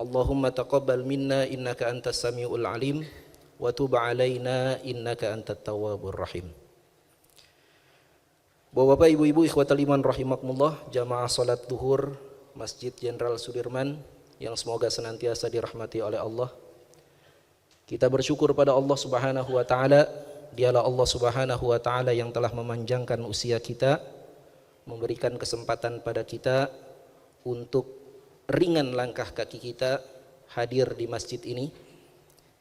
Allahumma taqabbal minna innaka antas samiul alim wa tub alaina innaka antat tawwabur rahim. Bapak-bapak, ibu-ibu, ikhwatal iman rahimakumullah, jamaah salat zuhur Masjid Jenderal Sudirman yang semoga senantiasa dirahmati oleh Allah. Kita bersyukur pada Allah Subhanahu wa taala. Dialah Allah Subhanahu wa taala yang telah memanjangkan usia kita, memberikan kesempatan pada kita untuk ringan langkah kaki kita hadir di masjid ini.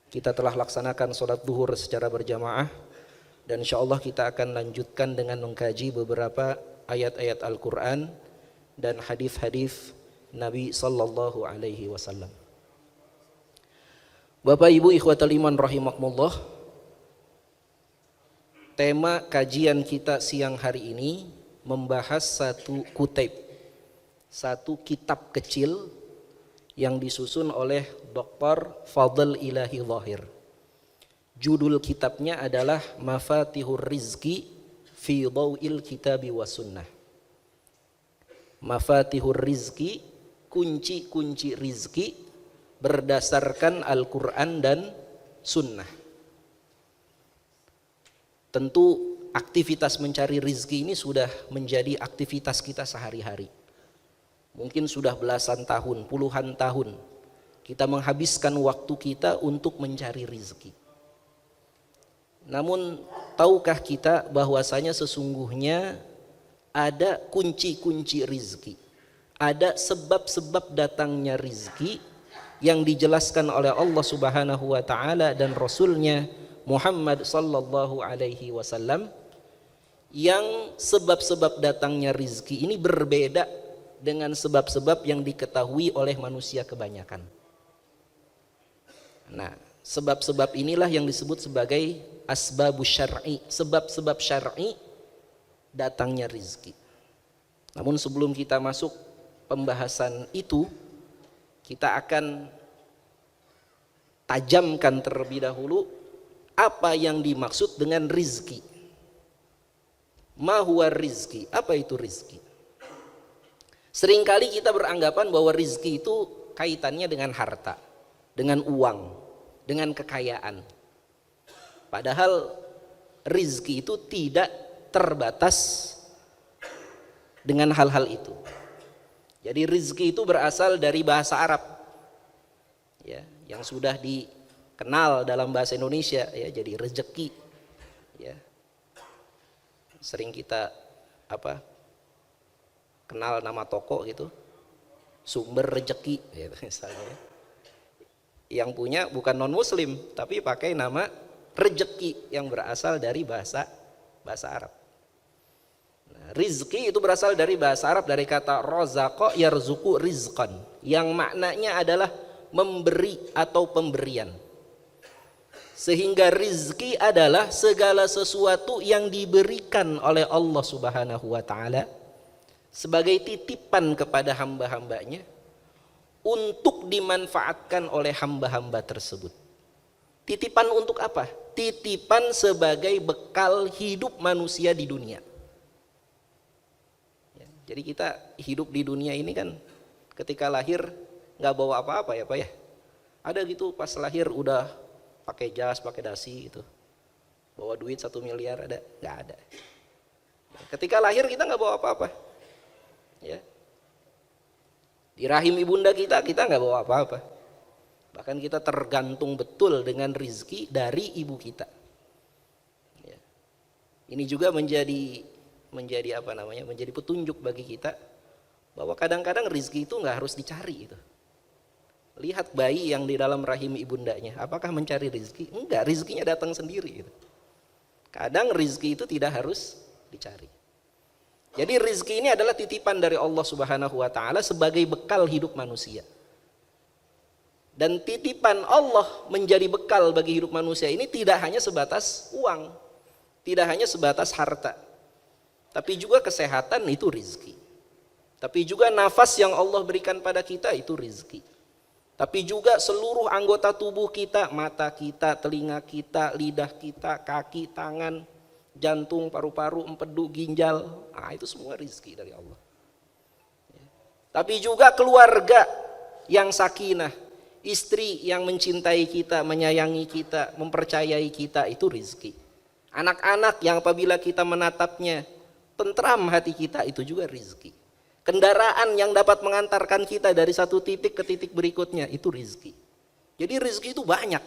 Kita telah laksanakan sholat zuhur secara berjamaah dan insyaallah kita akan lanjutkan dengan mengkaji beberapa ayat-ayat Al-Quran dan hadis-hadis Nabi sallallahu alaihi wasallam. Bapak Ibu ikhwatal iman rahimakumullah, tema kajian kita siang hari ini membahas satu kutaib, satu kitab kecil yang disusun oleh Dr. Fadl Ilahi Zahir. Judul kitabnya adalah Mafatihur Rizki fi Dhaw'il Kitabi wa Sunnah. Mafatihur Rizki, kunci-kunci rizki berdasarkan Al-Quran dan Sunnah. Tentu aktivitas mencari rizki ini sudah menjadi aktivitas kita sehari-hari. Mungkin sudah belasan tahun, puluhan tahun kita menghabiskan waktu kita untuk mencari rizki. Namun tahukah kita bahwasanya sesungguhnya ada kunci-kunci rizki, ada sebab-sebab datangnya rizki yang dijelaskan oleh Allah Subhanahu wa taala dan Rasulnya Muhammad sallallahu alaihi wasallam, yang sebab-sebab datangnya rizki ini berbeda dengan sebab-sebab yang diketahui oleh manusia kebanyakan. Nah, sebab-sebab inilah yang disebut sebagai asbabus syar'i, sebab-sebab syar'i datangnya rizki. Namun sebelum kita masuk pembahasan itu, kita akan tajamkan terlebih dahulu apa yang dimaksud dengan rizki. Ma huwa rizki, apa itu rizki? Seringkali kita beranggapan bahwa rizki itu kaitannya dengan harta, dengan uang, dengan kekayaan. Padahal rizki itu tidak terbatas dengan hal-hal itu. Jadi rizki itu berasal dari bahasa Arab, ya, yang sudah dikenal dalam bahasa Indonesia, ya, jadi rezeki, ya. Sering kita kenal nama toko gitu, Sumber Rezeki gitu misalnya. Yang punya bukan non muslim tapi pakai nama rezeki yang berasal dari bahasa Arab. Nah, rizki itu berasal dari bahasa Arab, dari kata rozaqa yarzuqu rizqan, yang maknanya adalah memberi atau pemberian. Sehingga rizki adalah segala sesuatu yang diberikan oleh Allah Subhanahu wa ta'ala sebagai titipan kepada hamba-hambanya untuk dimanfaatkan oleh hamba-hamba tersebut. Titipan untuk apa? Titipan sebagai bekal hidup manusia di dunia. Ya, jadi kita hidup di dunia ini kan ketika lahir nggak bawa apa-apa ya Pak ya. Ada gitu pas lahir udah pakai jas, pakai dasi gitu. Bawa duit 1 miliar ada? Nggak ada. Ketika lahir kita nggak bawa apa-apa. Ya. Di rahim ibunda kita nggak bawa apa-apa. Bahkan kita tergantung betul dengan rizki dari ibu kita. Ya. Ini juga menjadi menjadi petunjuk bagi kita bahwa kadang-kadang rizki itu nggak harus dicari itu. Lihat bayi yang di dalam rahim ibundanya, apakah mencari rizki? Enggak, rizkinya datang sendiri gitu. Kadang rizki itu tidak harus dicari. Jadi rizki ini adalah titipan dari Allah Subhanahu wa ta'ala sebagai bekal hidup manusia. Dan titipan Allah menjadi bekal bagi hidup manusia ini tidak hanya sebatas uang, tidak hanya sebatas harta, tapi juga kesehatan itu rizki. Tapi juga nafas yang Allah berikan pada kita itu rizki. Tapi juga seluruh anggota tubuh kita, mata kita, telinga kita, lidah kita, kaki, tangan, jantung, paru-paru, empedu, ginjal, itu semua rizki dari Allah. Tapi juga keluarga yang sakinah, Istri yang mencintai kita, menyayangi kita, mempercayai kita, itu rizki. Anak-anak yang apabila kita menatapnya, tentram hati kita, itu juga rizki. Kendaraan yang dapat mengantarkan kita dari satu titik ke titik berikutnya, itu rizki. Jadi rizki itu banyak,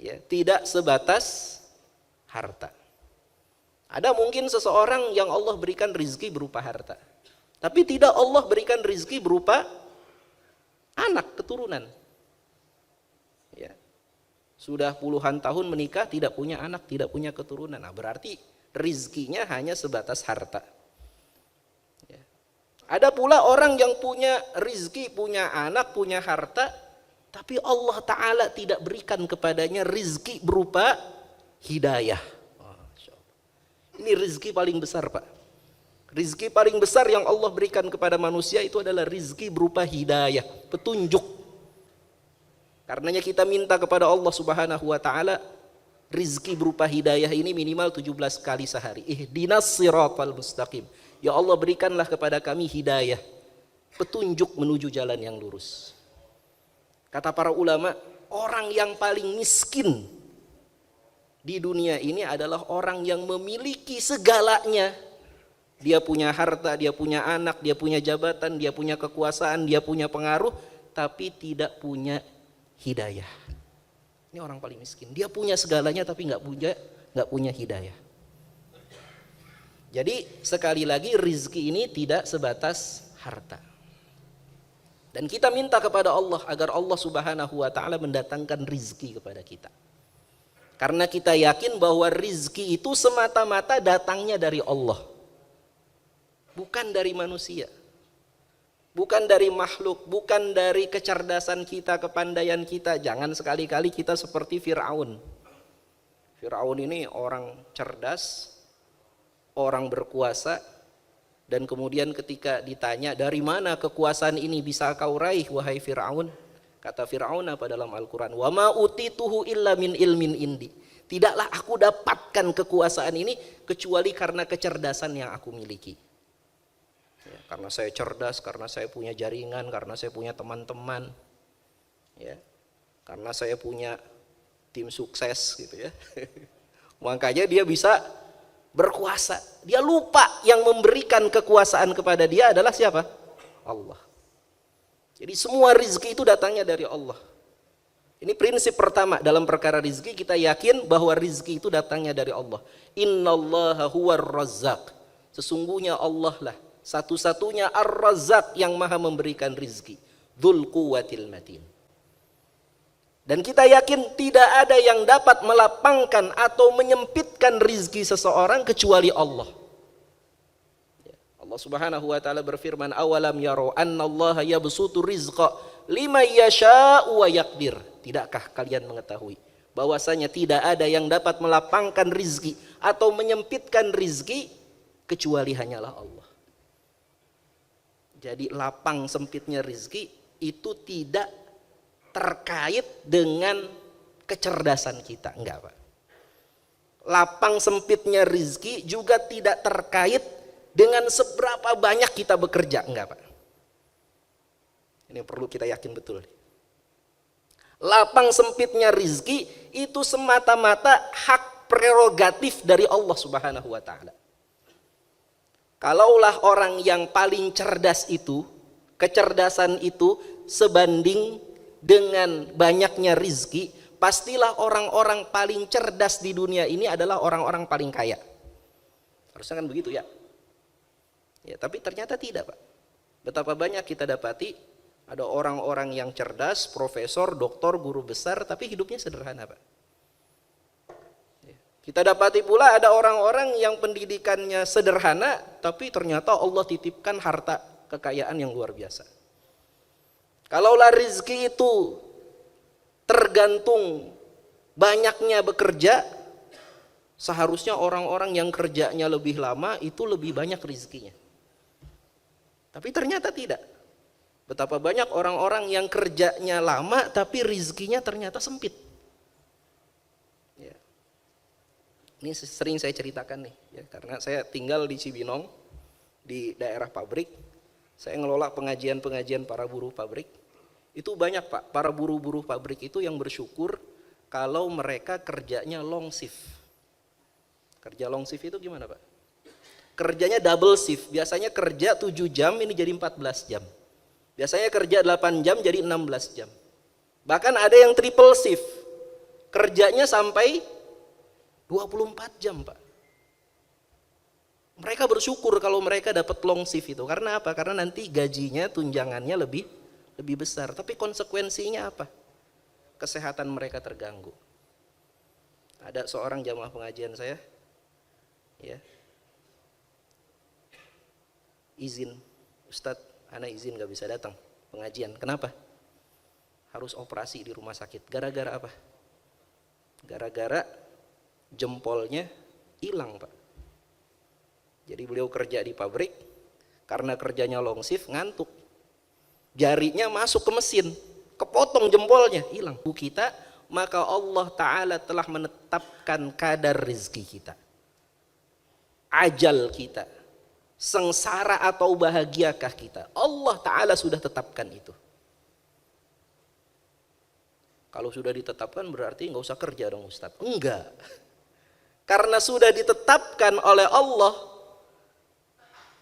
ya, tidak sebatas harta. Ada mungkin seseorang yang Allah berikan rizki berupa harta, tapi tidak Allah berikan rizki berupa anak, keturunan. Ya. Sudah puluhan tahun menikah, tidak punya anak, tidak punya keturunan. Nah, berarti rizkinya hanya sebatas harta. Ya. Ada pula orang yang punya rizki, punya anak, punya harta, tapi Allah Ta'ala tidak berikan kepadanya rizki berupa hidayah. Ini rizki paling besar, Pak. Rizki paling besar yang Allah berikan kepada manusia itu adalah rizki berupa hidayah, petunjuk. Karenanya kita minta kepada Allah Subhanahu wa Ta'ala rizki berupa hidayah ini minimal 17 kali sehari. Ihdinas siratal mustaqim. Ya Allah, berikanlah kepada kami hidayah, petunjuk menuju jalan yang lurus. Kata para ulama, orang yang paling miskin di dunia ini adalah orang yang memiliki segalanya. Dia punya harta, dia punya anak, dia punya jabatan, dia punya kekuasaan, dia punya pengaruh, tapi tidak punya hidayah. Ini orang paling miskin. Dia punya segalanya tapi nggak punya hidayah. Jadi sekali lagi rizki ini tidak sebatas harta. Dan kita minta kepada Allah agar Allah Subhanahu wa Ta'ala mendatangkan rizki kepada kita. Karena kita yakin bahwa rizki itu semata-mata datangnya dari Allah, bukan dari manusia, bukan dari makhluk, bukan dari kecerdasan kita, kepandaian kita. Jangan sekali-kali kita seperti Fir'aun. Fir'aun ini orang cerdas, orang berkuasa, dan kemudian ketika ditanya dari mana kekuasaan ini bisa kau raih wahai Fir'aun, kata Fir'aun apa dalam Al-Quran, wa ma utituhu illa min ilmin indi. Tidaklah aku dapatkan kekuasaan ini kecuali karena kecerdasan yang aku miliki. Ya, karena saya cerdas, karena saya punya jaringan, karena saya punya teman-teman, ya, karena saya punya tim sukses gitu ya. Makanya dia bisa berkuasa. Dia lupa yang memberikan kekuasaan kepada dia adalah siapa? Allah. Jadi semua rizki itu datangnya dari Allah. Ini prinsip pertama dalam perkara rizki, kita yakin bahwa rizki itu datangnya dari Allah. Innallaha huwar razzaq. Sesungguhnya Allah lah satu-satunya ar-razzaq yang maha memberikan rizki. Dzul quwwatil matin. Dan kita yakin tidak ada yang dapat melapangkan atau menyempitkan rizki seseorang kecuali Allah. Allah Subhanahu wa Ta'ala berfirman, awalam yaro annallaha yabsutu rizqa liman yasha'u wa yaqdir. Tidakkah kalian mengetahui bahwasanya tidak ada yang dapat melapangkan rizki atau menyempitkan rizki kecuali hanyalah Allah. Jadi lapang sempitnya rizki itu tidak terkait dengan kecerdasan kita, enggak Pak. Lapang sempitnya rizki juga tidak terkait dengan seberapa banyak kita bekerja, enggak Pak. Ini perlu kita yakin betul. Lapang sempitnya rizki itu semata-mata hak prerogatif dari Allah Subhanahu wa Ta'ala. Kalaulah orang yang paling cerdas itu, kecerdasan itu sebanding dengan banyaknya rizki, pastilah orang-orang paling cerdas di dunia ini adalah orang-orang paling kaya. Harusnya kan begitu ya. Ya, tapi ternyata tidak Pak. Betapa banyak kita dapati ada orang-orang yang cerdas, profesor, doktor, guru besar, tapi hidupnya sederhana Pak. Ya. Kita dapati pula ada orang-orang yang pendidikannya sederhana, tapi ternyata Allah titipkan harta kekayaan yang luar biasa. Kalaulah rizki itu tergantung banyaknya bekerja, seharusnya orang-orang yang kerjanya lebih lama itu lebih banyak rizkinya. Tapi ternyata tidak. Betapa banyak orang-orang yang kerjanya lama tapi rizkinya ternyata sempit. Ya. Ini sering saya ceritakan nih, ya, karena saya tinggal di Cibinong, di daerah pabrik. Saya ngelola pengajian-pengajian para buruh pabrik. Itu banyak Pak, para buruh-buruh pabrik itu yang bersyukur kalau mereka kerjanya long shift. Kerja long shift itu gimana Pak? Kerjanya double shift, biasanya kerja 7 jam ini jadi 14 jam. Biasanya kerja 8 jam jadi 16 jam. Bahkan ada yang triple shift, kerjanya sampai 24 jam Pak. Mereka bersyukur kalau mereka dapat long shift itu. Karena apa? Karena nanti gajinya, tunjangannya lebih besar, tapi konsekuensinya apa? Kesehatan mereka terganggu. Ada seorang jamaah pengajian saya, ya, izin, Ustadz, anak izin gak bisa datang pengajian. Kenapa? Harus operasi di rumah sakit. Gara-gara apa? Gara-gara jempolnya hilang Pak. Jadi beliau kerja di pabrik, karena kerjanya long shift, ngantuk. Jarinya masuk ke mesin, kepotong jempolnya, hilang. Kita, maka Allah Ta'ala telah menetapkan kadar rezeki kita, ajal kita, sengsara atau bahagiakah kita. Allah Ta'ala sudah tetapkan itu. Kalau sudah ditetapkan berarti nggak usah kerja dong Ustadz. Enggak. Karena sudah ditetapkan oleh Allah,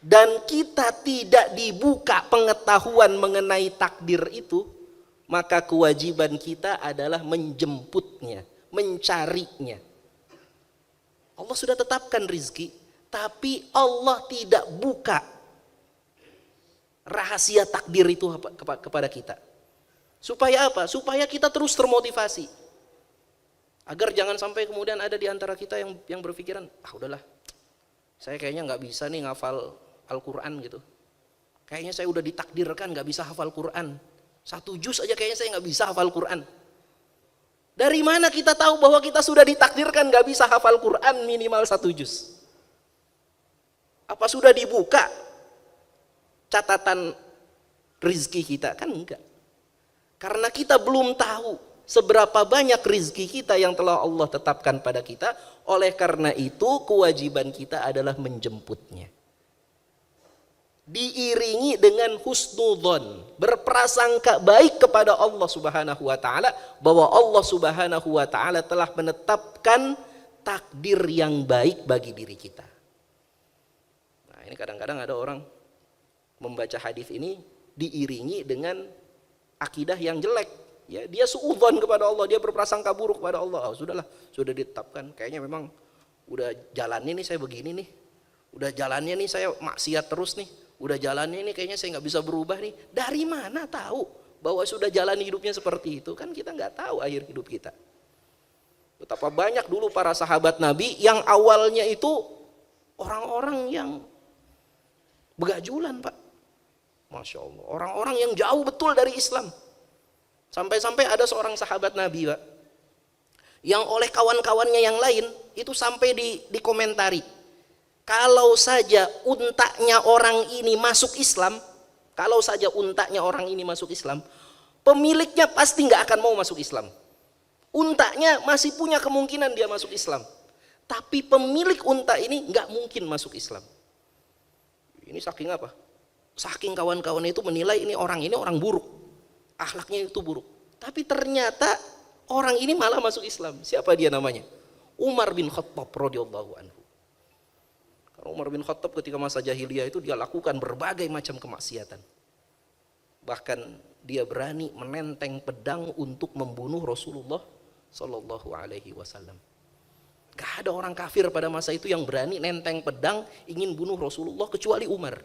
dan kita tidak dibuka pengetahuan mengenai takdir itu, maka kewajiban kita adalah menjemputnya, mencarinya. Allah sudah tetapkan rizki, tapi Allah tidak buka rahasia takdir itu kepada kita. Supaya apa? Supaya kita terus termotivasi. Agar jangan sampai kemudian ada di antara kita yang berpikiran, udahlah, saya kayaknya nggak bisa nih ngafal Al-Quran gitu. Kayaknya saya udah ditakdirkan gak bisa hafal Quran. 1 juz aja kayaknya saya gak bisa hafal Quran. Dari mana kita tahu bahwa kita sudah ditakdirkan gak bisa hafal Quran minimal 1 juz? Apa sudah dibuka catatan rizki kita? Kan enggak. Karena kita belum tahu seberapa banyak rizki kita yang telah Allah tetapkan pada kita. Oleh karena itu kewajiban kita adalah menjemputnya. Diiringi dengan husnudzon, berprasangka baik kepada Allah Subhanahu wa taala, bahwa Allah Subhanahu wa taala telah menetapkan takdir yang baik bagi diri kita. Nah, ini kadang-kadang ada orang membaca hadis ini diiringi dengan akidah yang jelek, ya, dia suudzon kepada Allah, dia berprasangka buruk kepada Allah. Sudahlah, sudah ditetapkan, kayaknya memang udah jalannya nih saya begini nih, udah jalannya nih saya maksiat terus nih, udah jalannya ini kayaknya saya nggak bisa berubah nih. Dari mana tahu bahwa sudah jalan hidupnya seperti itu? Kan kita nggak tahu akhir hidup kita. Betapa banyak dulu para sahabat Nabi yang awalnya itu orang-orang yang begajulan Pak. Masya Allah, orang-orang yang jauh betul dari Islam. Sampai-sampai ada seorang sahabat Nabi Pak, yang oleh kawan-kawannya yang lain itu sampai dikomentari, kalau saja untanya orang ini masuk Islam, kalau saja untanya orang ini masuk Islam, pemiliknya pasti nggak akan mau masuk Islam. Untanya masih punya kemungkinan dia masuk Islam, tapi pemilik unta ini nggak mungkin masuk Islam. Ini saking apa? Saking kawan-kawannya itu menilai ini orang buruk, akhlaknya itu buruk. Tapi ternyata orang ini malah masuk Islam. Siapa dia namanya? Umar bin Khattab radhiyallahu anhu. Umar bin Khattab ketika masa jahiliyah itu dia lakukan berbagai macam kemaksiatan. Bahkan dia berani menenteng pedang untuk membunuh Rasulullah Shallallahu Alaihi Wasallam. Gak ada orang kafir pada masa itu yang berani nenteng pedang ingin bunuh Rasulullah kecuali Umar.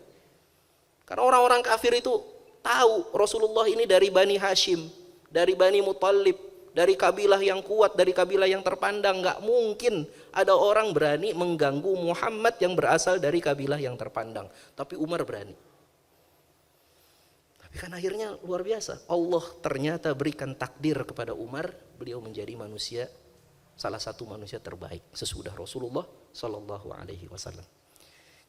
Karena orang-orang kafir itu tahu Rasulullah ini dari Bani Hashim, dari Bani Muttalib, dari kabilah yang kuat, dari kabilah yang terpandang. Gak mungkin ada orang berani mengganggu Muhammad yang berasal dari kabilah yang terpandang. Tapi Umar berani. Tapi kan akhirnya luar biasa, Allah ternyata berikan takdir kepada Umar, beliau menjadi manusia, salah satu manusia terbaik sesudah Rasulullah Sallallahu Alaihi Wasallam.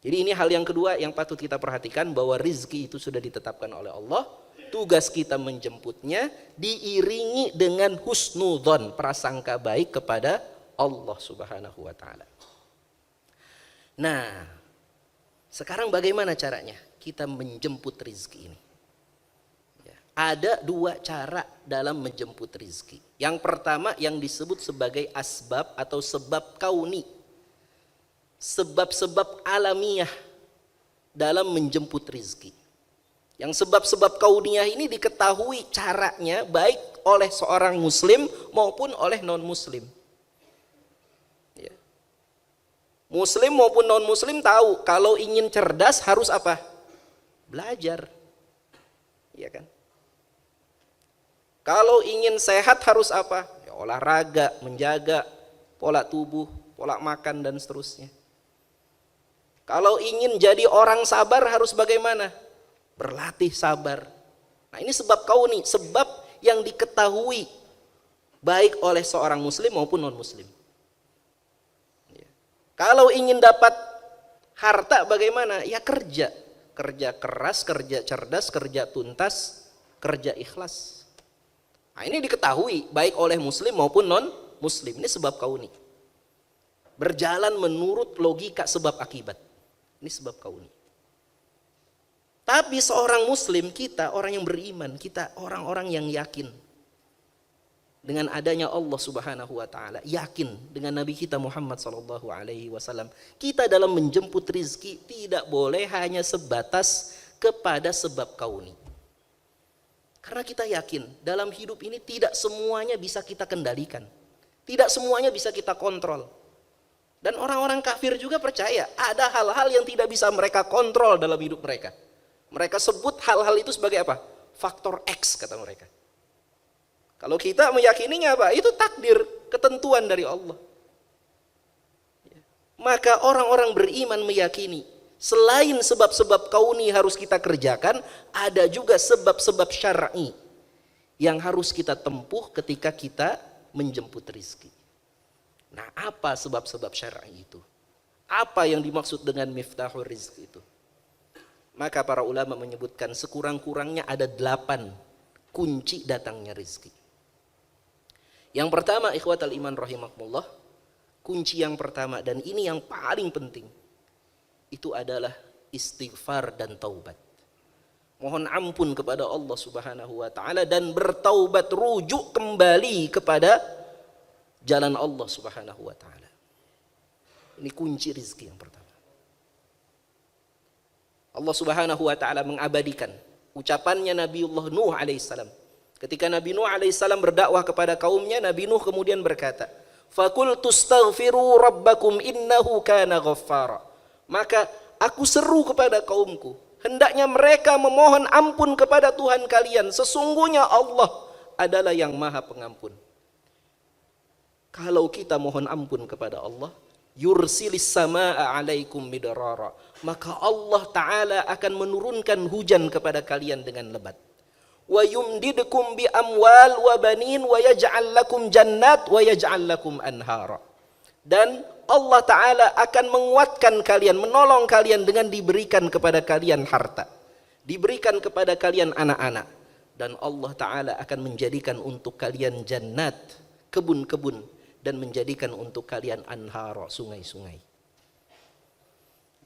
Jadi ini hal yang kedua yang patut kita perhatikan, bahwa rizki itu sudah ditetapkan oleh Allah. Tugas kita menjemputnya diiringi dengan husnudzon, prasangka baik kepada Allah Subhanahu wa taala. Nah, sekarang bagaimana caranya kita menjemput rizki ini? Ya. Ada dua cara dalam menjemput rizki. Yang pertama yang disebut sebagai asbab atau sebab kauni. Sebab-sebab alamiah dalam menjemput rizki. Yang sebab-sebab kauniyah ini diketahui caranya baik oleh seorang muslim maupun oleh non-muslim. Ya. Muslim maupun non-muslim tahu kalau ingin cerdas harus apa? Belajar. Iya kan? Kalau ingin sehat harus apa? Ya, olahraga, menjaga pola tubuh, pola makan dan seterusnya. Kalau ingin jadi orang sabar harus bagaimana? Berlatih sabar. Nah ini sebab kauni, sebab yang diketahui baik oleh seorang muslim maupun non muslim. Ya. Kalau ingin dapat harta bagaimana? Ya kerja. Kerja keras, kerja cerdas, kerja tuntas, kerja ikhlas. Nah ini diketahui baik oleh muslim maupun non muslim. Ini sebab kauni. Berjalan menurut logika sebab akibat. Ini sebab kauni. Tapi seorang muslim, kita orang yang beriman, kita orang-orang yang yakin dengan adanya Allah Subhanahu wa taala, yakin dengan Nabi kita Muhammad sallallahu alaihi wasallam. Kita dalam menjemput rizki tidak boleh hanya sebatas kepada sebab kauni. Karena kita yakin dalam hidup ini tidak semuanya bisa kita kendalikan. Tidak semuanya bisa kita kontrol. Dan orang-orang kafir juga percaya ada hal-hal yang tidak bisa mereka kontrol dalam hidup mereka. Mereka sebut hal-hal itu sebagai apa? Faktor X kata mereka. Kalau kita meyakininya apa? Itu takdir, ketentuan dari Allah. Maka orang-orang beriman meyakini selain sebab-sebab kauni harus kita kerjakan, ada juga sebab-sebab syar'i yang harus kita tempuh ketika kita menjemput rizki. Nah, apa sebab-sebab syar'i itu? Apa yang dimaksud dengan miftahul rizki itu? Maka para ulama menyebutkan sekurang-kurangnya ada 8 kunci datangnya rizki. Yang pertama, ikhwatal iman rahimakumullah, kunci yang pertama dan ini yang paling penting, itu adalah istighfar dan taubat. Mohon ampun kepada Allah Subhanahu wa taala dan bertaubat, rujuk kembali kepada jalan Allah Subhanahu wa taala. Ini kunci rizki yang pertama. Allah Subhanahu wa taala mengabadikan ucapannya Nabiullah Nuh alaihissalam. Ketika Nabi Nuh alaihissalam berdakwah kepada kaumnya, Nabi Nuh kemudian berkata, "Faqultu astaghfiru rabbakum innahu kana ghaffara." Maka aku seru kepada kaumku, hendaknya mereka memohon ampun kepada Tuhan kalian, sesungguhnya Allah adalah yang Maha Pengampun. Kalau kita mohon ampun kepada Allah, yursilis samaa alaikum midrara, maka Allah Ta'ala akan menurunkan hujan kepada kalian dengan lebat. Wa yumdidkum bi amwal wa banin wa yaj'al lakum jannat wa yaj'al lakum anhara. Dan Allah Ta'ala akan menguatkan kalian, menolong kalian dengan diberikan kepada kalian harta, diberikan kepada kalian anak-anak, dan Allah Ta'ala akan menjadikan untuk kalian jannat, kebun-kebun, dan menjadikan untuk kalian anhara, sungai-sungai.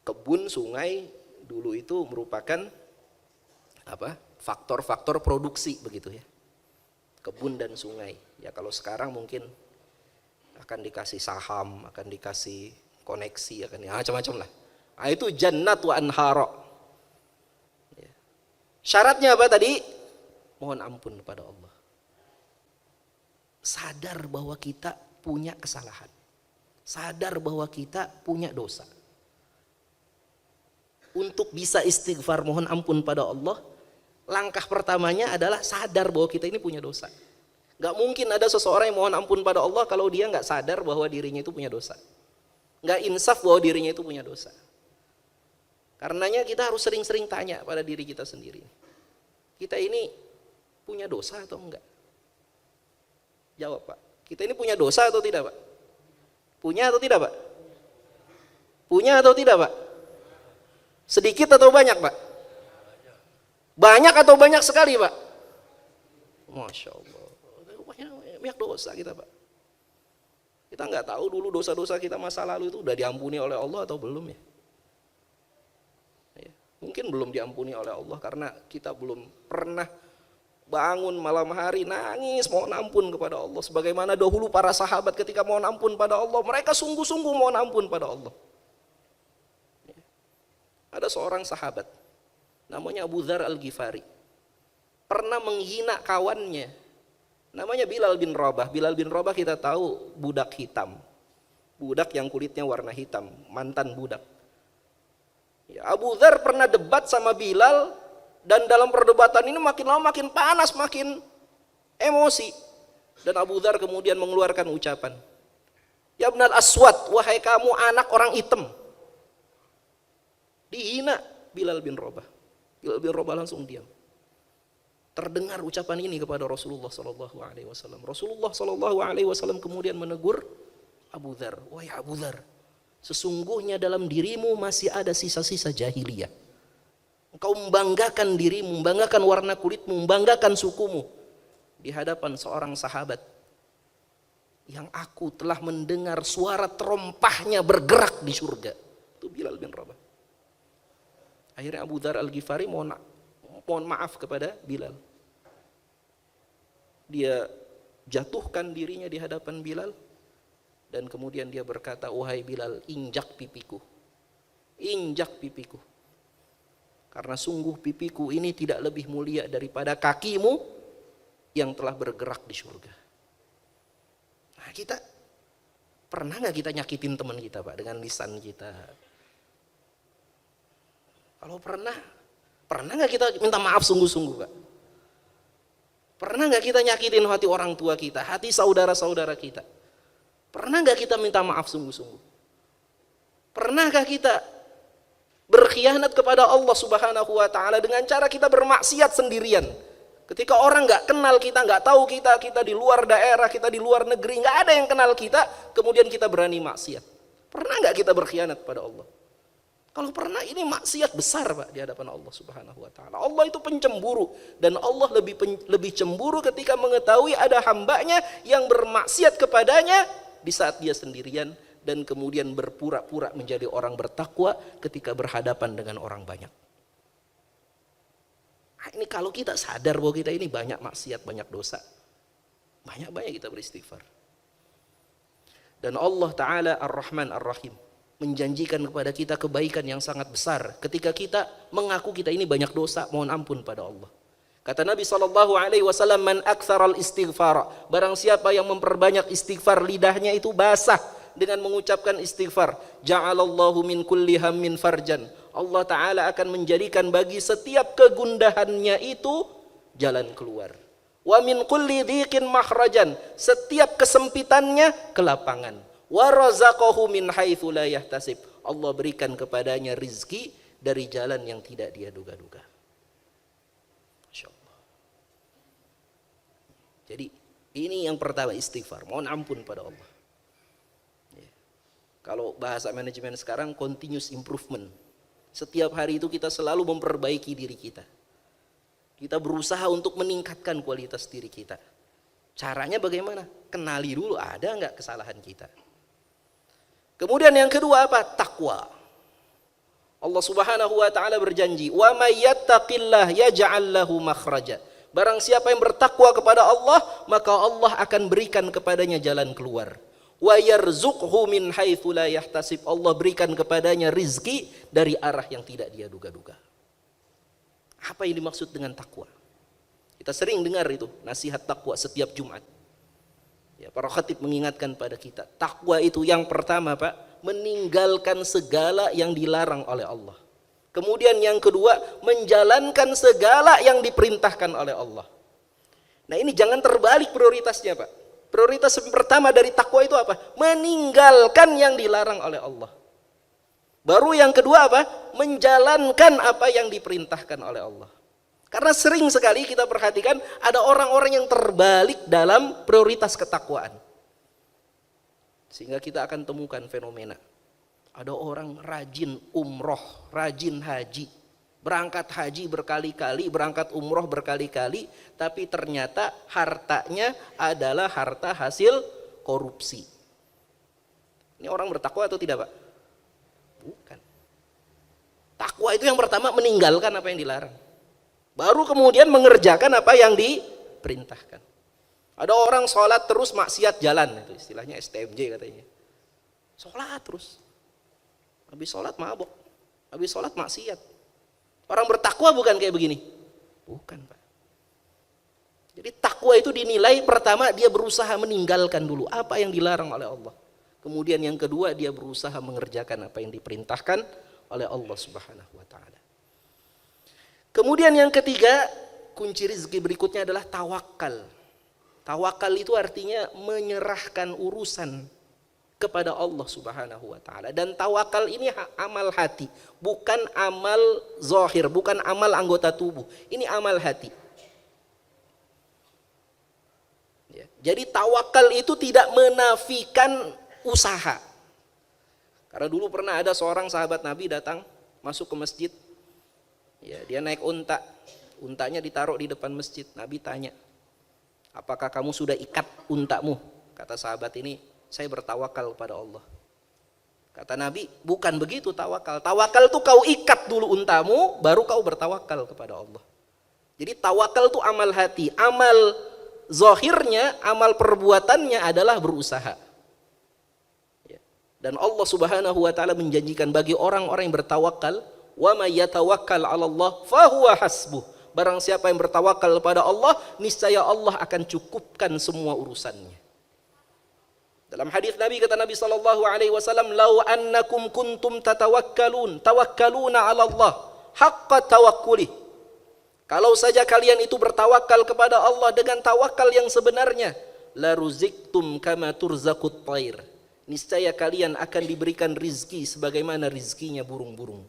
Kebun, sungai dulu itu merupakan apa? Faktor-faktor produksi begitu ya. Kebun dan sungai. Ya kalau sekarang mungkin akan dikasih saham, akan dikasih koneksi, akan ya, macam-macam lah. Nah, itu jannat wa anhara. Ya. Syaratnya apa tadi? Mohon ampun kepada Allah. Sadar bahwa kita punya kesalahan, sadar bahwa kita punya dosa. Untuk bisa istighfar mohon ampun pada Allah, langkah pertamanya adalah sadar bahwa kita ini punya dosa. Gak mungkin ada seseorang yang mohon ampun pada Allah kalau dia gak sadar bahwa dirinya itu punya dosa, gak insaf bahwa dirinya itu punya dosa. Karenanya kita harus sering-sering tanya pada diri kita sendiri, kita ini punya dosa atau enggak? Jawab Pak. Kita ini punya dosa atau tidak Pak? Punya atau tidak Pak? Punya atau tidak Pak? Sedikit atau banyak Pak? Banyak atau banyak sekali Pak? Masya Allah, banyak dosa kita Pak. Kita nggak tahu dulu dosa-dosa kita masa lalu itu udah diampuni oleh Allah atau belum ya? Mungkin belum diampuni oleh Allah karena kita belum pernah bangun malam hari nangis mohon ampun kepada Allah, sebagaimana dahulu para sahabat ketika mohon ampun pada Allah, mereka sungguh-sungguh mohon ampun pada Allah. Ada seorang sahabat namanya Abu Dzar Al-Ghifari, pernah menghina kawannya namanya Bilal bin Rabah. Bilal bin Rabah kita tahu budak hitam, budak yang kulitnya warna hitam, mantan budak. Ya, Abu Dzar pernah debat sama Bilal, dan dalam perdebatan ini makin lama makin panas, makin emosi. Dan Abu Dzar kemudian mengeluarkan ucapan, "Ya Ibnal Aswad, wahai kamu anak orang hitam." Dihina Bilal bin Rabah. Bilal bin Rabah langsung diam. Terdengar ucapan ini kepada Rasulullah sallallahu alaihi wasallam. Rasulullah sallallahu alaihi wasallam kemudian menegur Abu Dzar, "Wahai Abu Dzar, sesungguhnya dalam dirimu masih ada sisa-sisa jahiliyah. Engkau membanggakan dirimu, membanggakan warna kulitmu, membanggakan sukumu di hadapan seorang sahabat yang aku telah mendengar suara terompahnya bergerak di surga." Itu Bilal bin Rabah. Akhirnya Abu Dzar Al-Ghifari mohon maaf kepada Bilal. Dia jatuhkan dirinya di hadapan Bilal dan kemudian dia berkata, "Wahai Bilal, injak pipiku. Injak pipiku. Karena sungguh pipiku ini tidak lebih mulia daripada kakimu yang telah bergerak di surga." Nah, kita pernah nggak kita nyakitin teman kita, Pak, dengan lisan kita? Kalau pernah nggak kita minta maaf sungguh-sungguh, Pak? Pernah nggak kita nyakitin hati orang tua kita, hati saudara-saudara kita? Pernah nggak kita minta maaf sungguh-sungguh? Pernahkah kita berkhianat kepada Allah Subhanahu wa taala dengan cara kita bermaksiat sendirian? Ketika orang nggak kenal kita, nggak tahu kita di luar daerah, kita di luar negeri, nggak ada yang kenal kita, kemudian kita berani maksiat. Pernah nggak kita berkhianat pada Allah? Kalau pernah, ini maksiat besar, Pak, di hadapan Allah Subhanahu wa taala. Allah itu pencemburu, dan Allah lebih cemburu ketika mengetahui ada hambanya yang bermaksiat kepadanya di saat dia sendirian dan kemudian berpura-pura menjadi orang bertakwa ketika berhadapan dengan orang banyak. Nah, ini kalau kita sadar bahwa kita ini banyak maksiat, banyak dosa, banyak-banyak kita beristighfar. Dan Allah Ta'ala Ar-Rahman Ar-Rahim menjanjikan kepada kita kebaikan yang sangat besar ketika kita mengaku kita ini banyak dosa, mohon ampun pada Allah. Kata Nabi SAW, "Man aktsaral istighfar." Barang siapa yang memperbanyak istighfar, lidahnya itu basah dengan mengucapkan istighfar, "Ja'alallahu min kulli hammin farjan." Allah Ta'ala akan menjadikan bagi setiap kegundahannya itu jalan keluar. "Wa min kulli dhiqin makhrajan." Setiap kesempitannya kelapangan. "Wa razaqahu min haitsu la yahtasib." Allah berikan kepadanya rizki dari jalan yang tidak dia duga-duga. Masya Allah. Jadi ini yang pertama, istighfar, mohon ampun pada Allah. Kalau bahasa manajemen sekarang, continuous improvement. Setiap hari itu kita selalu memperbaiki diri kita. Kita berusaha untuk meningkatkan kualitas diri kita. Caranya bagaimana? Kenali dulu ada nggak kesalahan kita. Kemudian yang kedua apa? Takwa. Allah Subhanahu wa taala berjanji, "Wa may yattaqillah yaj'al lahu makhraja." Barang siapa yang bertakwa kepada Allah, maka Allah akan berikan kepadanya jalan keluar. Wa yarzuqhu min haitsu la yahtasib. Allah berikan kepadanya rizki dari arah yang tidak dia duga-duga. Apa yang dimaksud dengan takwa? Kita sering dengar itu nasihat takwa setiap Jumat. Ya, para khatib mengingatkan pada kita, takwa itu yang pertama, Pak, meninggalkan segala yang dilarang oleh Allah. Kemudian yang kedua, menjalankan segala yang diperintahkan oleh Allah. Nah, ini jangan terbalik prioritasnya, Pak. Prioritas pertama dari takwa itu apa? Meninggalkan yang dilarang oleh Allah. Baru yang kedua apa? Menjalankan apa yang diperintahkan oleh Allah. Karena sering sekali kita perhatikan ada orang-orang yang terbalik dalam prioritas ketakwaan. Sehingga kita akan temukan fenomena. Ada orang rajin umroh, rajin haji. Berangkat haji berkali-kali, berangkat umroh berkali-kali, tapi ternyata hartanya adalah harta hasil korupsi. Ini orang bertakwa atau tidak, Pak? Bukan. Takwa itu yang pertama meninggalkan apa yang dilarang. Baru kemudian mengerjakan apa yang diperintahkan. Ada orang sholat terus maksiat jalan, itu istilahnya STMJ katanya. Sholat terus, habis sholat mabok, habis sholat maksiat. Orang bertakwa bukan kayak begini? Bukan, Pak. Jadi takwa itu dinilai pertama dia berusaha meninggalkan dulu apa yang dilarang oleh Allah. Kemudian yang kedua dia berusaha mengerjakan apa yang diperintahkan oleh Allah Subhanahu wa taala. Kemudian yang ketiga, kunci rezeki berikutnya adalah tawakal. Tawakal itu artinya menyerahkan urusan kepada Allah Subhanahu wa taala. Dan tawakal ini amal hati, bukan amal zahir, bukan amal anggota tubuh. Ini amal hati. Ya. Jadi tawakal itu tidak menafikan usaha. Karena dulu pernah ada seorang sahabat Nabi datang masuk ke masjid. Ya, dia naik unta. Untanya ditaruh di depan masjid. Nabi tanya, "Apakah kamu sudah ikat untamu?" Kata sahabat ini, "Saya bertawakal kepada Allah." Kata Nabi, "Bukan begitu tawakal. Tawakal itu kau ikat dulu untamu, baru kau bertawakal kepada Allah." Jadi tawakal itu amal hati. Amal zahirnya, amal perbuatannya adalah berusaha. Dan Allah Subhanahu wa taala menjanjikan bagi orang-orang yang bertawakal, "Wa may yatawakkal 'ala Allah fahuwa hasbuh." Barang siapa yang bertawakal kepada Allah, niscaya Allah akan cukupkan semua urusannya. Dalam hadis Nabi, kata Nabi sallallahu alaihi wasallam, "Lau annakum kuntum tawakkaluna 'ala Allah haqqa tawakkulih." Kalau saja kalian itu bertawakal kepada Allah dengan tawakal yang sebenarnya, la ruziktum kama turzaqut thair. Niscaya kalian akan diberikan rizki sebagaimana rizkinya burung-burung.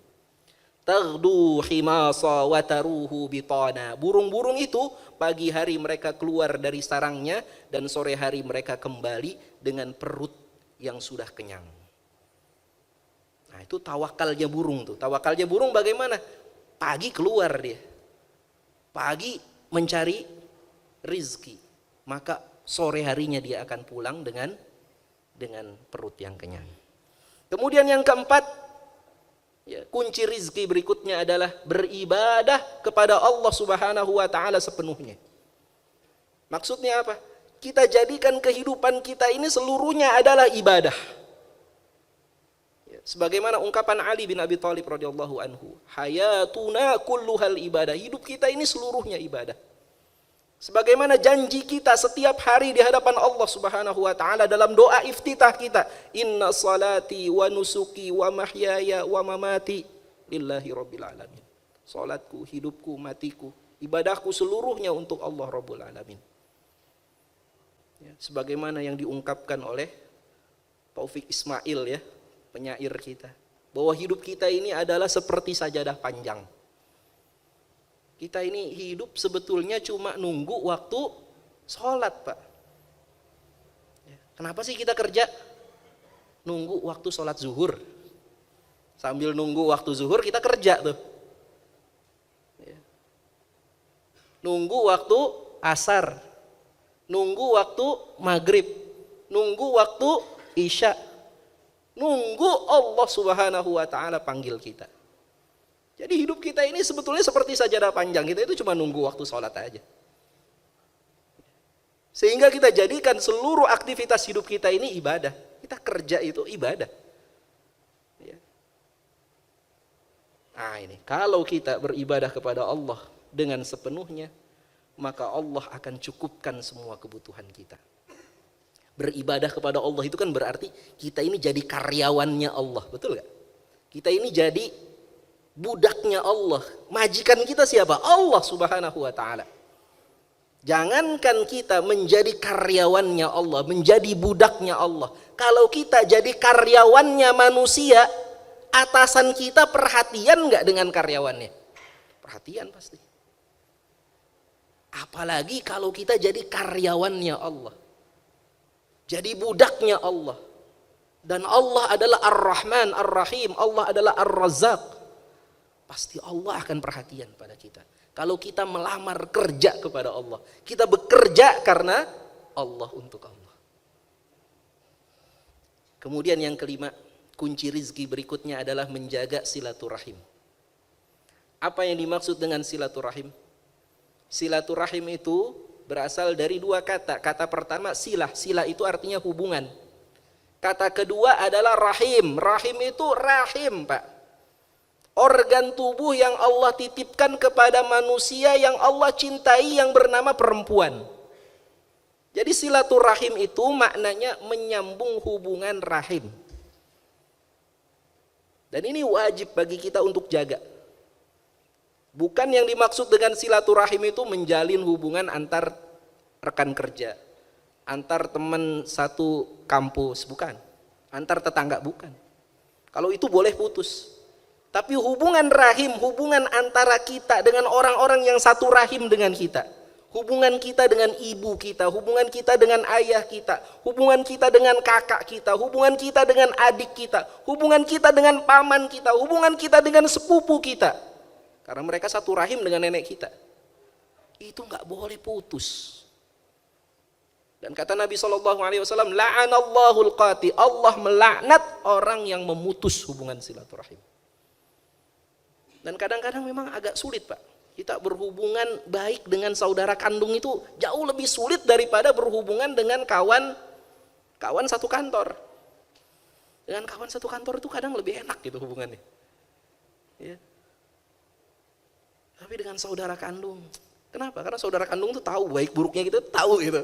Taghdu himasa wa taruhu bitana. Burung-burung itu pagi hari mereka keluar dari sarangnya dan sore hari mereka kembali dengan perut yang sudah kenyang. Nah, itu tawakalnya burung tuh. Tawakalnya burung bagaimana? Pagi keluar dia. Pagi mencari rizki. Maka sore harinya dia akan pulang dengan perut yang kenyang. Kemudian yang keempat, ya, kunci rizki berikutnya adalah beribadah kepada Allah Subhanahu wa taala sepenuhnya. Maksudnya apa? Kita jadikan kehidupan kita ini seluruhnya adalah ibadah. Ya, sebagaimana ungkapan Ali bin Abi Thalib radhiyallahu anhu, "Hayatuna kulluhal ibadah." Hidup kita ini seluruhnya ibadah. Sebagaimana janji kita setiap hari di hadapan Allah Subhanahu wa taala dalam doa iftitah kita, "Inna salati wa nusuki wa mahyaya wa mamati lillahi rabbil alamin." Salatku, hidupku, matiku, ibadahku seluruhnya untuk Allah Rabbul Alamin. Ya, sebagaimana yang diungkapkan oleh Taufik Ismail, ya, penyair kita, bahwa hidup kita ini adalah seperti sajadah panjang. Kita ini hidup sebetulnya cuma nunggu waktu sholat, Pak. Kenapa sih kita kerja? Nunggu waktu sholat zuhur. Sambil nunggu waktu zuhur kita kerja tuh. Nunggu waktu asar. Nunggu waktu maghrib. Nunggu waktu isya. Nunggu Allah Subhanahu wa taala panggil kita. Jadi hidup kita ini sebetulnya seperti sajadah panjang. Kita itu cuma nunggu waktu sholat aja. Sehingga kita jadikan seluruh aktivitas hidup kita ini ibadah. Kita kerja itu ibadah. Ya. Nah ini, kalau kita beribadah kepada Allah dengan sepenuhnya, maka Allah akan cukupkan semua kebutuhan kita. Beribadah kepada Allah itu kan berarti kita ini jadi karyawannya Allah. Betul gak? Kita ini jadi budaknya Allah. Majikan kita siapa? Allah Subhanahu wa taala. Jangankan kita menjadi karyawannya Allah, menjadi budaknya Allah. Kalau kita jadi karyawannya manusia, atasan kita perhatian nggak dengan karyawannya? Perhatian pasti. Apalagi kalau kita jadi karyawannya Allah. Jadi budaknya Allah. Dan Allah adalah Ar-Rahman, Ar-Rahim. Allah adalah Ar-Razzaq. Pasti Allah akan perhatian pada kita. Kalau kita melamar kerja kepada Allah, kita bekerja karena Allah, untuk Allah. Kemudian yang kelima, kunci rizki berikutnya adalah menjaga silaturahim. Apa yang dimaksud dengan silaturahim? Silaturahim itu berasal dari dua kata. Kata pertama silah, silah itu artinya hubungan. Kata kedua adalah rahim. Rahim itu rahim, Pak. Organ tubuh yang Allah titipkan kepada manusia yang Allah cintai yang bernama perempuan. Jadi silaturahim itu maknanya menyambung hubungan rahim. Dan ini wajib bagi kita untuk jaga. Bukan yang dimaksud dengan silaturahim itu menjalin hubungan antar rekan kerja, antar teman satu kampus, bukan. Antar tetangga, bukan. Kalau itu boleh putus. Tapi hubungan rahim, hubungan antara kita dengan orang-orang yang satu rahim dengan kita. Hubungan kita dengan ibu kita, hubungan kita dengan ayah kita, hubungan kita dengan kakak kita, hubungan kita dengan adik kita, hubungan kita dengan paman kita, hubungan kita dengan sepupu kita. Karena mereka satu rahim dengan nenek kita. Itu nggak boleh putus. Dan kata Nabi SAW, la'anallahul qati, Allah melaknat orang yang memutus hubungan silaturahim. Dan kadang-kadang memang agak sulit, Pak. Kita berhubungan baik dengan saudara kandung itu jauh lebih sulit daripada berhubungan dengan kawan satu kantor. Dengan kawan satu kantor itu kadang lebih enak gitu hubungannya. Ya. Tapi dengan saudara kandung, kenapa? Karena saudara kandung itu tahu baik buruknya kita, tahu gitu.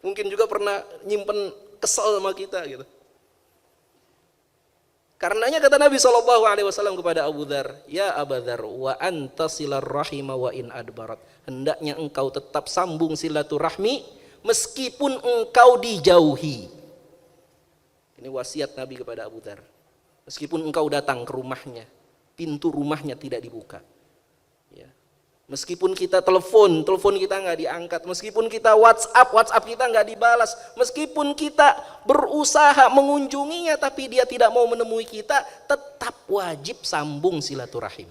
Mungkin juga pernah nyimpen kesel sama kita gitu. Karenanya kata Nabi SAW kepada Abu Dzar, ya Abu Dzar, wa anta silar rahima wa in adbarat. Hendaknya engkau tetap sambung silaturahmi meskipun engkau dijauhi. Ini wasiat Nabi kepada Abu Dzar. Meskipun engkau datang ke rumahnya, pintu rumahnya tidak dibuka. Ya. Meskipun kita telepon kita nggak diangkat, meskipun kita WhatsApp kita nggak dibalas, meskipun kita berusaha mengunjunginya tapi dia tidak mau menemui kita, tetap wajib sambung silaturahim.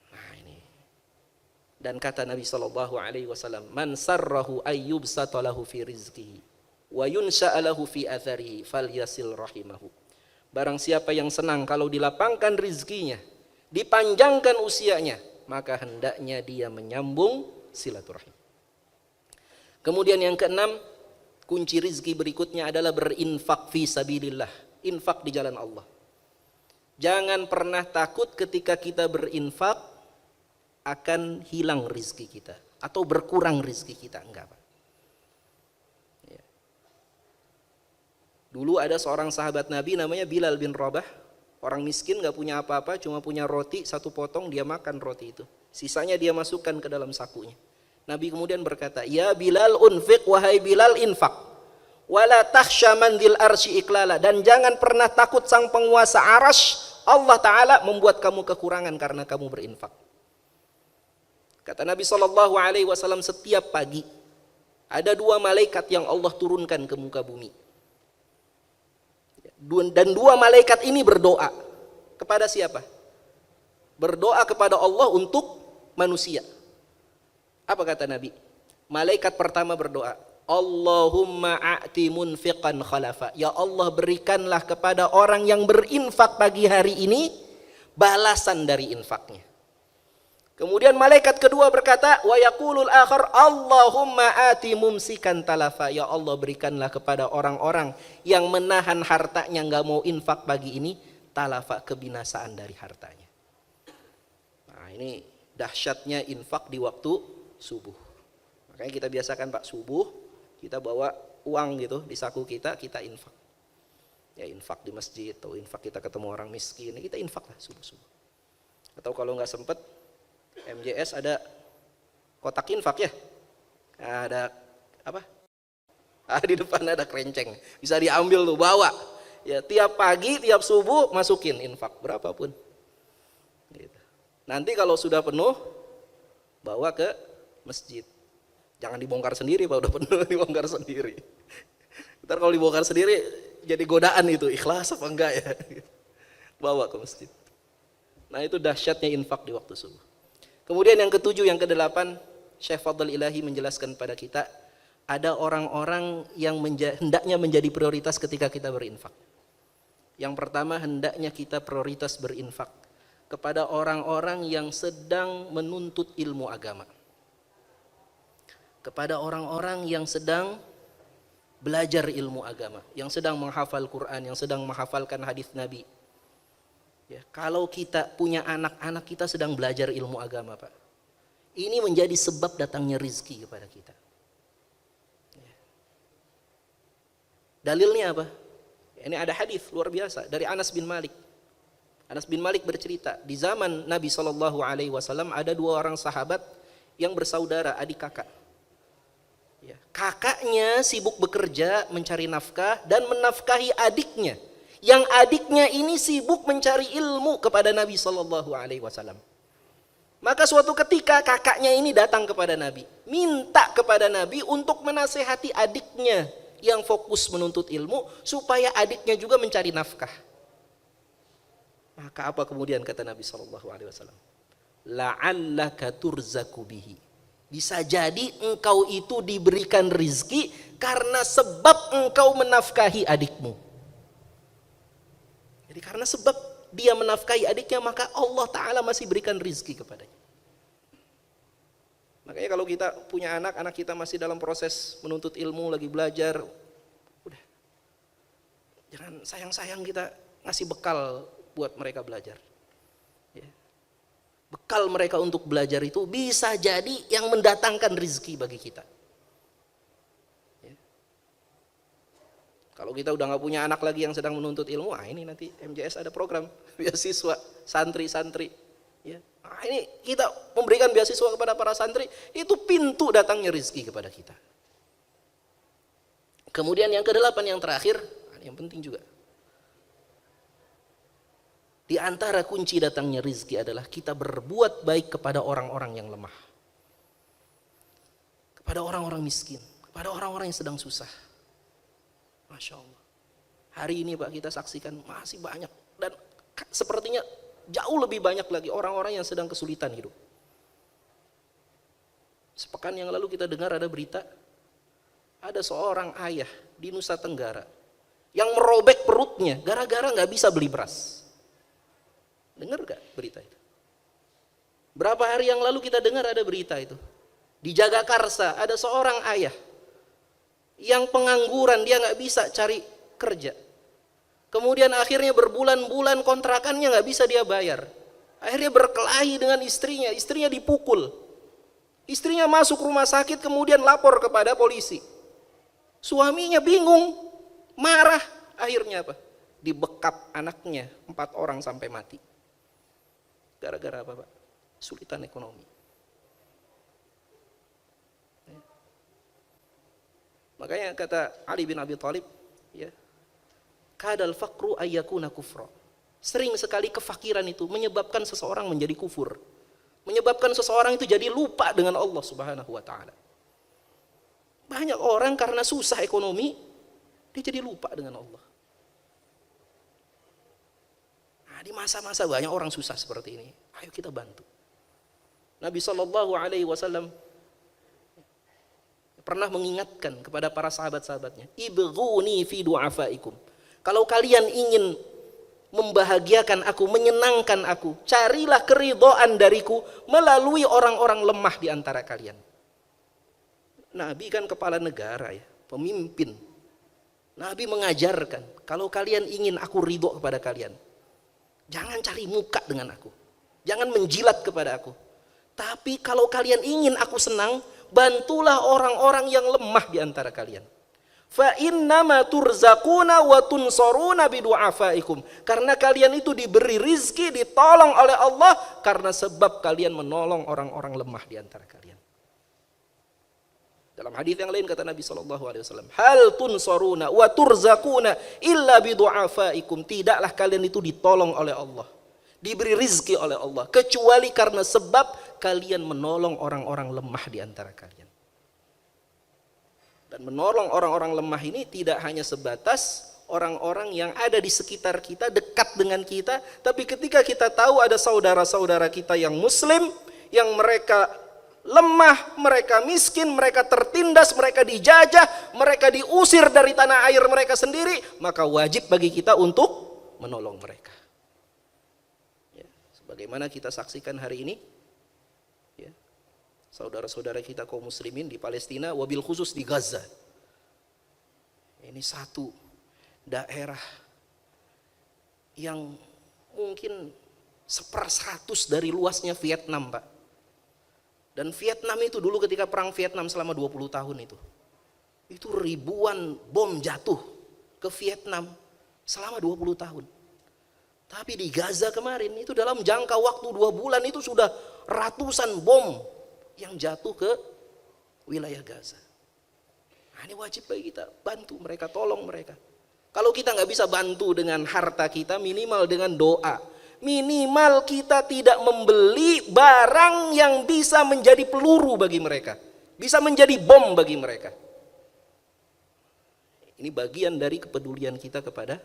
Nah ini. Dan kata Nabi SAW, man sarrahu ayyub satalahu fi rizqihi wa yunsha'alahu fi atharihi falyasil rahimahu. Barang siapa yang senang kalau dilapangkan rizkinya, dipanjangkan usianya, maka hendaknya dia menyambung silaturahim. Kemudian yang keenam, kunci rizki berikutnya adalah berinfak fi sabilillah, infak di jalan Allah. Jangan pernah takut ketika kita berinfak akan hilang rizki kita atau berkurang rizki kita, enggak, Pak. Ya. Dulu ada seorang sahabat Nabi namanya Bilal bin Rabah. Orang miskin gak punya apa-apa, cuma punya roti satu potong, dia makan roti itu. Sisanya dia masukkan ke dalam sakunya. Nabi kemudian berkata, ya Bilal unfiq, wahai Bilal infak. Wala takhsha mandil arsy iklala. Dan jangan pernah takut sang penguasa arash, Allah Ta'ala membuat kamu kekurangan karena kamu berinfak. Kata Nabi SAW, setiap pagi ada dua malaikat yang Allah turunkan ke muka bumi. Dan dua malaikat ini berdoa kepada siapa? Berdoa kepada Allah untuk manusia. Apa kata Nabi? Malaikat pertama berdoa, Allahumma a'ti munfiqan khalafa. Ya Allah, berikanlah kepada orang yang berinfak pagi hari ini balasan dari infaknya. Kemudian malaikat kedua berkata, wa yaqulul akhar, Allahumma ati mumsikan talafa. Ya Allah, berikanlah kepada orang-orang yang menahan hartanya nggak mau infak pagi ini, talafa, kebinasaan dari hartanya. Nah, ini dahsyatnya infak di waktu subuh. Makanya kita biasakan, Pak, subuh kita bawa uang gitu di saku kita infak. Ya infak di masjid atau infak kita ketemu orang miskin, kita infak lah subuh-subuh. Atau kalau nggak sempet, MJS ada kotak infak ya, ada apa? Di depan ada kerenceng, bisa diambil tuh, bawa. Ya tiap pagi, tiap subuh masukin infak berapapun. Gitu. Nanti kalau sudah penuh, bawa ke masjid. Jangan dibongkar sendiri, Pak, udah penuh dibongkar sendiri. Ntar kalau dibongkar sendiri jadi godaan itu, ikhlas apa enggak ya? Bawa ke masjid. Nah itu dahsyatnya infak di waktu subuh. Kemudian yang ketujuh, yang kedelapan, Syekh Fadl Ilahi menjelaskan pada kita, ada orang-orang yang hendaknya menjadi prioritas ketika kita berinfak. Yang pertama, hendaknya kita prioritas berinfak kepada orang-orang yang sedang menuntut ilmu agama. Kepada orang-orang yang sedang belajar ilmu agama, yang sedang menghafal Quran, yang sedang menghafalkan hadis Nabi. Ya, kalau kita punya anak-anak kita sedang belajar ilmu agama, Pak, ini menjadi sebab datangnya rizki kepada kita. Ya. Dalilnya apa? Ini ada hadis luar biasa dari Anas bin Malik. Anas bin Malik bercerita, di zaman Nabi SAW ada dua orang sahabat yang bersaudara, adik kakak. Ya, kakaknya sibuk bekerja mencari nafkah dan menafkahi adiknya. Yang adiknya ini sibuk mencari ilmu kepada Nabi SAW. Maka suatu ketika kakaknya ini datang kepada Nabi, minta kepada Nabi untuk menasehati adiknya yang fokus menuntut ilmu supaya adiknya juga mencari nafkah. Maka apa kemudian kata Nabi SAW? La'allaka turzaku bihi. Bisa jadi engkau itu diberikan rizki karena sebab engkau menafkahi adikmu. Jadi karena sebab dia menafkahi adiknya, maka Allah Ta'ala masih berikan rizki kepadanya. Makanya kalau kita punya anak kita masih dalam proses menuntut ilmu, lagi belajar, udah, jangan sayang-sayang kita ngasih bekal buat mereka belajar. Ya. Bekal mereka untuk belajar itu bisa jadi yang mendatangkan rezeki bagi kita. Ya. Kalau kita udah nggak punya anak lagi yang sedang menuntut ilmu, ini nanti MJS ada program beasiswa santri-santri. Ya. Ini kita memberikan beasiswa kepada para santri, itu pintu datangnya rezeki kepada kita. Kemudian yang kedelapan, yang terakhir, yang penting juga. Di antara kunci datangnya rizki adalah kita berbuat baik kepada orang-orang yang lemah. Kepada orang-orang miskin. Kepada orang-orang yang sedang susah. Masya Allah. Hari ini Pak, kita saksikan masih banyak. Dan sepertinya jauh lebih banyak lagi orang-orang yang sedang kesulitan hidup. Sepekan yang lalu kita dengar ada berita. Ada seorang ayah di Nusa Tenggara yang merobek perutnya gara-gara gak bisa beli beras. Dengar gak berita itu? Berapa hari yang lalu kita dengar ada berita itu. Di Jagakarsa ada seorang ayah yang pengangguran, dia gak bisa cari kerja. Kemudian akhirnya berbulan-bulan kontrakannya gak bisa dia bayar. Akhirnya berkelahi dengan istrinya dipukul. Istrinya masuk rumah sakit kemudian lapor kepada polisi. Suaminya bingung, marah. Akhirnya apa? Dibekap anaknya 4 orang sampai mati. Gara-gara apa Pak? Sulitan ekonomi. Makanya kata Ali bin Abi Thalib, ya, kadal faqru ayyakuna kufra. Sering sekali kefakiran itu menyebabkan seseorang menjadi kufur. Menyebabkan seseorang itu jadi lupa dengan Allah Subhanahu wa taala. Banyak orang karena susah ekonomi, dia jadi lupa dengan Allah. Di masa-masa banyak orang susah seperti ini, ayo kita bantu. Nabi SAW pernah mengingatkan kepada para sahabat-sahabatnya, ibghuni fi du'afaikum. Kalau kalian ingin membahagiakan aku, menyenangkan aku, carilah keridhaan dariku melalui orang-orang lemah di antara kalian. Nabi kan kepala negara ya, pemimpin. Nabi mengajarkan, kalau kalian ingin aku ridho kepada kalian, jangan cari muka dengan aku. Jangan menjilat kepada aku. Tapi kalau kalian ingin aku senang, bantulah orang-orang yang lemah di antara kalian. Fa innama turzaquna wa tunsaruna bidu'afaikum. Karena kalian itu diberi rizki, ditolong oleh Allah karena sebab kalian menolong orang-orang lemah di antara kalian. Dalam hadis yang lain kata Nabi SAW, hal tunsaruna wa turzaquna illa bidu'afaikum. Tidaklah kalian itu ditolong oleh Allah, diberi rizki oleh Allah, kecuali karena sebab kalian menolong orang-orang lemah di antara kalian. Dan menolong orang-orang lemah ini tidak hanya sebatas orang-orang yang ada di sekitar kita, dekat dengan kita, tapi ketika kita tahu ada saudara-saudara kita yang muslim, yang mereka lemah, mereka miskin, mereka tertindas, mereka dijajah, mereka diusir dari tanah air mereka sendiri, maka wajib bagi kita untuk menolong mereka. Bagaimana kita saksikan hari ini, ya, saudara-saudara kita kaum muslimin di Palestina, wabil khusus di Gaza. Ini satu daerah yang mungkin 1/100 dari luasnya Vietnam, Pak. Dan Vietnam itu dulu ketika perang Vietnam selama 20 tahun itu ribuan bom jatuh ke Vietnam selama 20 tahun. Tapi di Gaza kemarin itu dalam jangka waktu 2 bulan itu sudah ratusan bom yang jatuh ke wilayah Gaza. Nah, ini wajib bagi kita bantu mereka, tolong mereka. Kalau kita nggak bisa bantu dengan harta kita, minimal dengan doa. Minimal kita tidak membeli barang yang bisa menjadi peluru bagi mereka, bisa menjadi bom bagi mereka. Ini bagian dari kepedulian kita kepada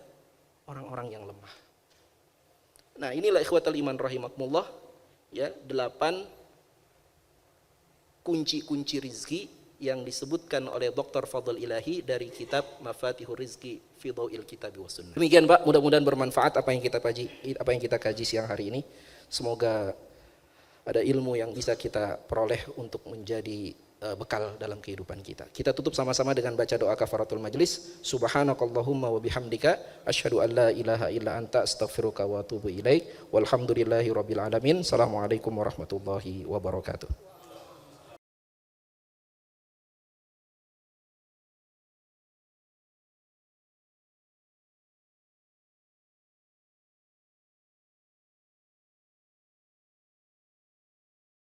orang-orang yang lemah. Nah, inilah ikhwatal iman rahimakumullah, ya, 8 kunci-kunci rizki yang disebutkan oleh Dr. Fadl Ilahi dari kitab Mafatihur Rizki fi Dhau'il Kitab wa Sunnah. Demikian Pak, mudah-mudahan bermanfaat apa yang kita kaji siang hari ini. Semoga ada ilmu yang bisa kita peroleh untuk menjadi bekal dalam kehidupan kita. Kita tutup sama-sama dengan baca doa kafaratul majlis. Subhanakallahumma wa bihamdika asyhadu an la ilaha illa anta astaghfiruka wa atubu ilaik. Walhamdulillahirabbil alamin. Assalamualaikum warahmatullahi wabarakatuh.